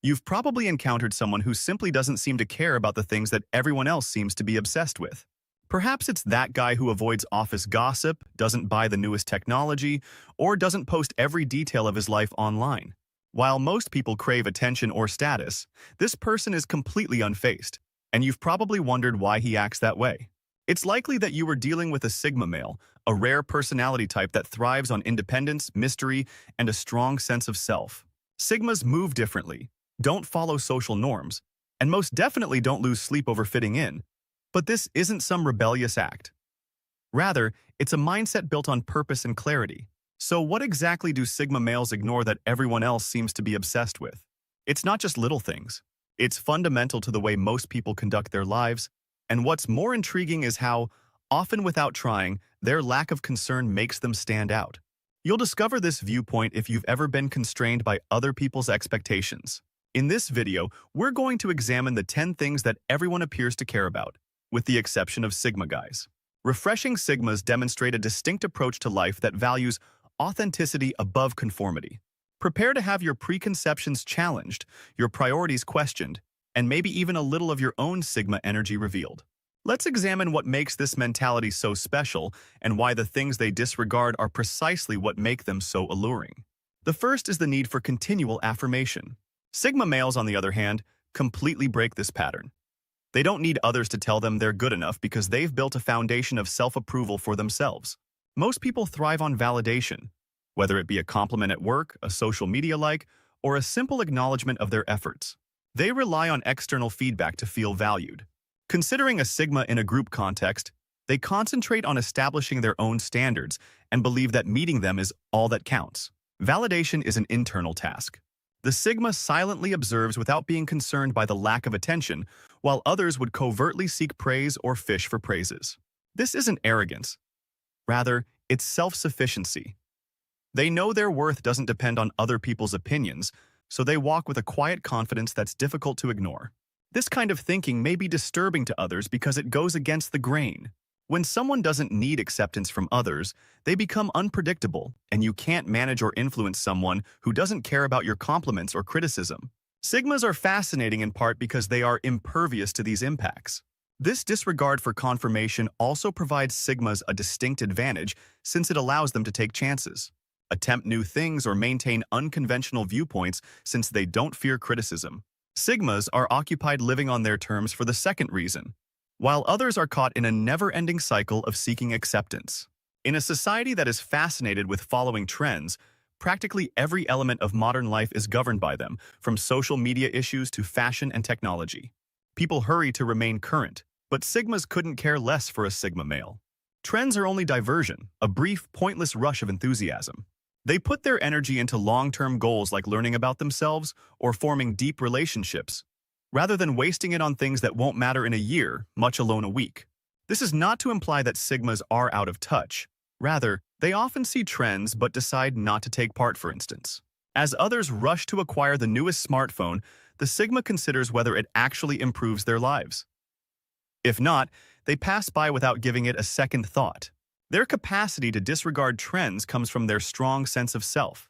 You've probably encountered someone who simply doesn't seem to care about the things that everyone else seems to be obsessed with. Perhaps it's that guy who avoids office gossip, doesn't buy the newest technology, or doesn't post every detail of his life online. While most people crave attention or status, this person is completely unfazed, and you've probably wondered why he acts that way. It's likely that you were dealing with a Sigma male, a rare personality type that thrives on independence, mystery, and a strong sense of self. Sigmas move differently, don't follow social norms, and most definitely don't lose sleep over fitting in. But this isn't some rebellious act. Rather, it's a mindset built on purpose and clarity. So what exactly do Sigma males ignore that everyone else seems to be obsessed with? It's not just little things. It's fundamental to the way most people conduct their lives, and what's more intriguing is how, often without trying, their lack of concern makes them stand out. You'll discover this viewpoint if you've ever been constrained by other people's expectations. In this video, we're going to examine the 10 things that everyone appears to care about, with the exception of Sigma guys. Refreshing Sigmas demonstrate a distinct approach to life that values authenticity above conformity. Prepare to have your preconceptions challenged, your priorities questioned, and maybe even a little of your own Sigma energy revealed. Let's examine what makes this mentality so special and why the things they disregard are precisely what make them so alluring. The first is the need for continual affirmation. Sigma males, on the other hand, completely break this pattern. They don't need others to tell them they're good enough because they've built a foundation of self-approval for themselves. Most people thrive on validation, whether it be a compliment at work, a social media like, or a simple acknowledgement of their efforts. They rely on external feedback to feel valued. Considering a Sigma in a group context, they concentrate on establishing their own standards and believe that meeting them is all that counts. Validation is an internal task. The Sigma silently observes without being concerned by the lack of attention, while others would covertly seek praise or fish for praises. This isn't arrogance. Rather, it's self-sufficiency. They know their worth doesn't depend on other people's opinions, so they walk with a quiet confidence that's difficult to ignore. This kind of thinking may be disturbing to others because it goes against the grain. When someone doesn't need acceptance from others, they become unpredictable, and you can't manage or influence someone who doesn't care about your compliments or criticism. Sigmas are fascinating in part because they are impervious to these impacts. This disregard for confirmation also provides Sigmas a distinct advantage since it allows them to take chances, attempt new things, or maintain unconventional viewpoints since they don't fear criticism. Sigmas are occupied living on their terms for the second reason, while others are caught in a never-ending cycle of seeking acceptance. In a society that is fascinated with following trends, practically every element of modern life is governed by them, from social media issues to fashion and technology. People hurry to remain current, but Sigmas couldn't care less for a Sigma male. Trends are only diversion, a brief, pointless rush of enthusiasm. They put their energy into long-term goals like learning about themselves or forming deep relationships, rather than wasting it on things that won't matter in a year, much alone a week. This is not to imply that Sigmas are out of touch. Rather, they often see trends but decide not to take part, for instance. As others rush to acquire the newest smartphone, the Sigma considers whether it actually improves their lives. If not, they pass by without giving it a second thought. Their capacity to disregard trends comes from their strong sense of self.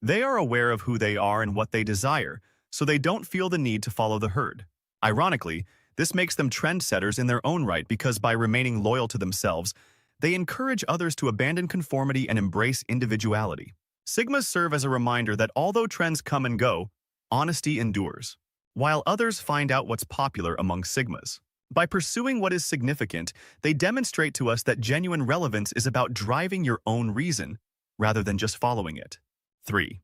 They are aware of who they are and what they desire, so they don't feel the need to follow the herd. Ironically, this makes them trendsetters in their own right because by remaining loyal to themselves, they encourage others to abandon conformity and embrace individuality. Sigmas serve as a reminder that although trends come and go, honesty endures. While others find out what's popular among Sigmas. By pursuing what is significant, they demonstrate to us that genuine relevance is about driving your own reason, rather than just following it. 3.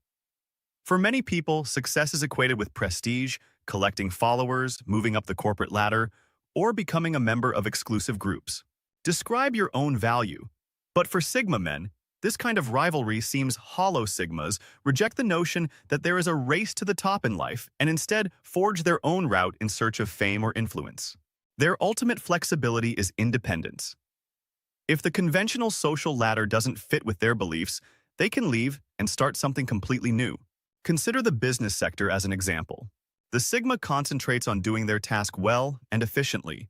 For many people, success is equated with prestige, collecting followers, moving up the corporate ladder, or becoming a member of exclusive groups. Describe your own value. But for Sigma men, this kind of rivalry seems hollow. Sigmas reject the notion that there is a race to the top in life and instead forge their own route in search of fame or influence. Their ultimate flexibility is independence. If the conventional social ladder doesn't fit with their beliefs, they can leave and start something completely new. Consider the business sector as an example. The Sigma concentrates on doing their task well and efficiently.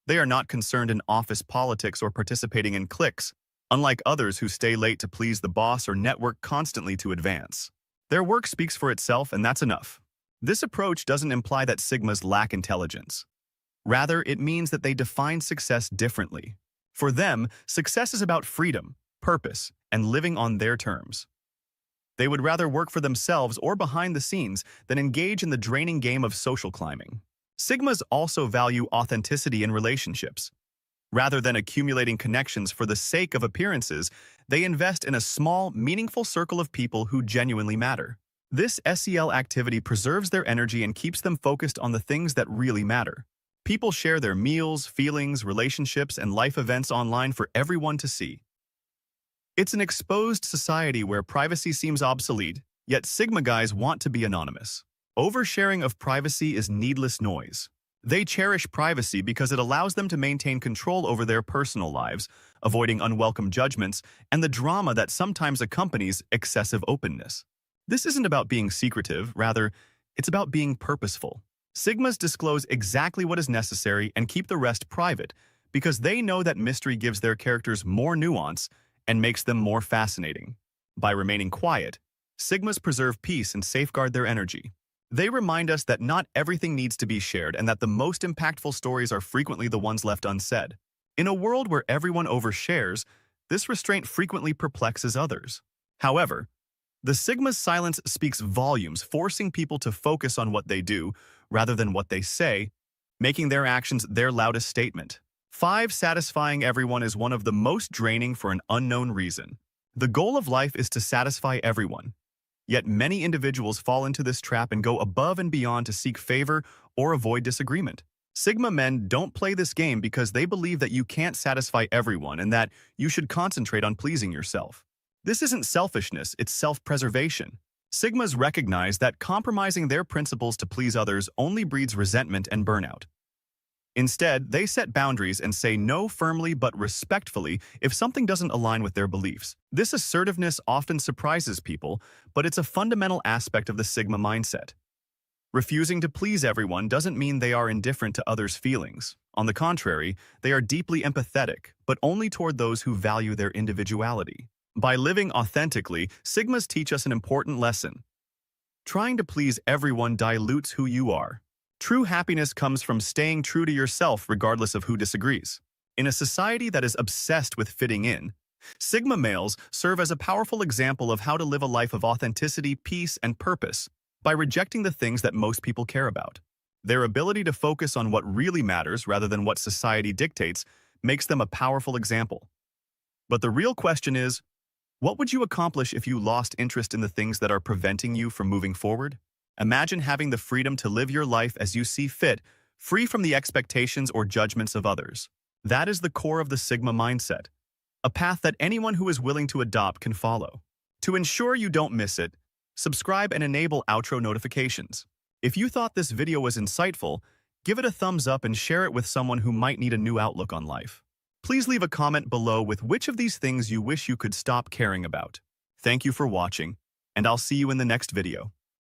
They are not concerned in office politics or participating in cliques, unlike others who stay late to please the boss or network constantly to advance. Their work speaks for itself, and that's enough. This approach doesn't imply that Sigmas lack intelligence. Rather, it means that they define success differently. For them, success is about freedom, purpose, and living on their terms. They would rather work for themselves or behind the scenes than engage in the draining game of social climbing. Sigmas also value authenticity in relationships. Rather than accumulating connections for the sake of appearances, they invest in a small, meaningful circle of people who genuinely matter. This SEL activity preserves their energy and keeps them focused on the things that really matter. People share their meals, feelings, relationships, and life events online for everyone to see. It's an exposed society where privacy seems obsolete, yet Sigma guys want to be anonymous. Oversharing of privacy is needless noise. They cherish privacy because it allows them to maintain control over their personal lives, avoiding unwelcome judgments and the drama that sometimes accompanies excessive openness. This isn't about being secretive, rather, it's about being purposeful. Sigmas disclose exactly what is necessary and keep the rest private because they know that mystery gives their characters more nuance and makes them more fascinating. By remaining quiet, Sigmas preserve peace and safeguard their energy. They remind us that not everything needs to be shared and that the most impactful stories are frequently the ones left unsaid. In a world where everyone overshares, this restraint frequently perplexes others. However, the Sigma's silence speaks volumes, forcing people to focus on what they do rather than what they say, making their actions their loudest statement. 5. Satisfying everyone is one of the most draining for an unknown reason. The goal of life is to satisfy everyone. Yet many individuals fall into this trap and go above and beyond to seek favor or avoid disagreement. Sigma men don't play this game because they believe that you can't satisfy everyone and that you should concentrate on pleasing yourself. This isn't selfishness, it's self-preservation. Sigmas recognize that compromising their principles to please others only breeds resentment and burnout. Instead, they set boundaries and say no firmly but respectfully if something doesn't align with their beliefs. This assertiveness often surprises people, but it's a fundamental aspect of the Sigma mindset. Refusing to please everyone doesn't mean they are indifferent to others' feelings. On the contrary, they are deeply empathetic, but only toward those who value their individuality. By living authentically, Sigmas teach us an important lesson. Trying to please everyone dilutes who you are. True happiness comes from staying true to yourself regardless of who disagrees. In a society that is obsessed with fitting in, Sigma males serve as a powerful example of how to live a life of authenticity, peace, and purpose by rejecting the things that most people care about. Their ability to focus on what really matters rather than what society dictates makes them a powerful example. But the real question is, what would you accomplish if you lost interest in the things that are preventing you from moving forward? Imagine having the freedom to live your life as you see fit, free from the expectations or judgments of others. That is the core of the Sigma mindset, a path that anyone who is willing to adopt can follow. To ensure you don't miss it, subscribe and enable outro notifications. If you thought this video was insightful, give it a thumbs up and share it with someone who might need a new outlook on life. Please leave a comment below with which of these things you wish you could stop caring about. Thank you for watching, and I'll see you in the next video.